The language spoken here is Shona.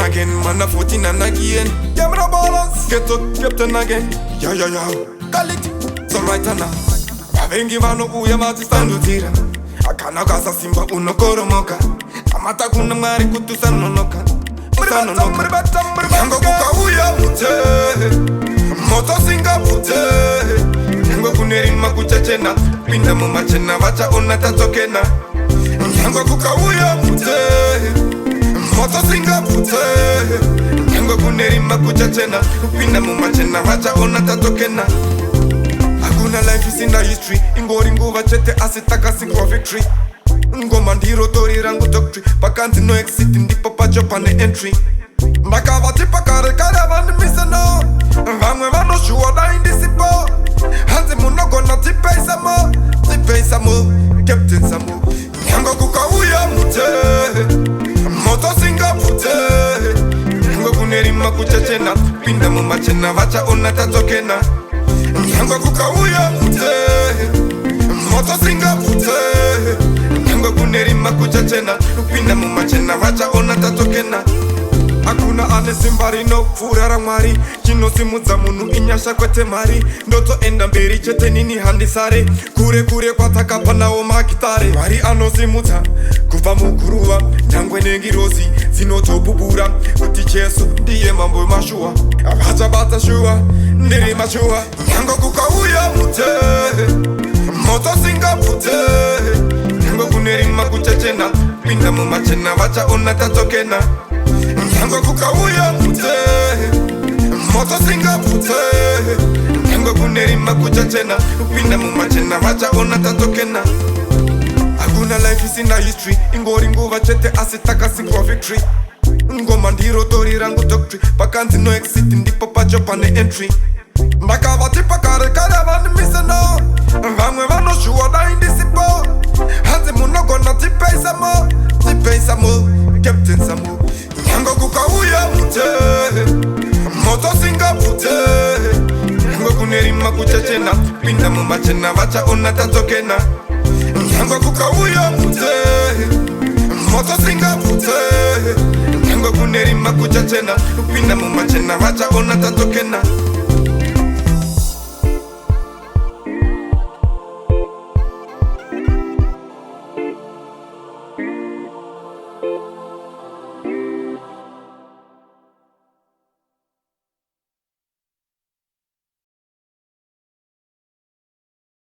again, man a 14 and again. Camera balance, get up, captain again. Yeah, yeah, yeah. Call it, so right now. Vavengi vano uya mati standu tira. Akana kasa simba unokoro moka. Amata kuna mari kutu sanonoka. Sanonoka. Yango kuka uya mute. Moto singa pute. Yango kuneri makuchachena. Pinda mumachena vacha unatatokena. Yango kuka uya mute. Moto singa pute. Yango kuneri makuchachena. Pinda mumachena vacha unatatokena. Hakuna life is in the history. Ingori nguva chete asitaka single victory. Ngoma ndiro tori rangu doctrine. Pakanti no exit ndipo pacho pane entry. Ndakava tipa kare vani mise no. Vamwe vano shuwa da indisipo. Hanzi munogo na tipei samo. Tipei samo, captain samo. Nyango kuka uya mute. Moto singa pute. Nyango kuneri makuchachena. Pinda mumachena vacha unatatokena. Nyango kuka uya mute. Moto singa pute. Nyango kuneri makuchachena. Pinda mumachena vacha unatatokena. Hakuna ane simbari no furara mwari. Chino simudza munu inyasha kwete mari. Ndoto enda mberi chete nini handisare. Kure kure kwa takapa nao makitare. Mwari ano simudza kuva mukuruwa. Nyangwe nengi rozi zinoto bubura. Kuti chesu diye mambo mashua. Abacha bata shua ndiri mashua. Nyango kuka uya mute. Moto singa pute. Nyango kuneri makuchachena. Pinda mumachena vacha unatatokena. Nyango kuka uya mute. Moto singa pute. Nyango kuneri makuchachena. Pinda mumachena vacha unatatokena. Hakuna life is in the history. Ingori nguva chete asitaka single victory. Ngoma ndiro tori rangu doctrine. Pakanti no exit ndipo pacho pane entry. Ndakava tipa kare vani mise no. Vamwe vano shuwa da indisipo. Hanzi munogo na tipei samo. Tipei samo, captain samo. Nyango kuka uya mute. Moto singa pute. Nyango kuneri makuchachena. Pinda mumachena vacha unatatokena. Nyango kuka uya mute. Moto singa pute. Nyango kuneri makuchachena. Pinda mumachena vacha unatatokena.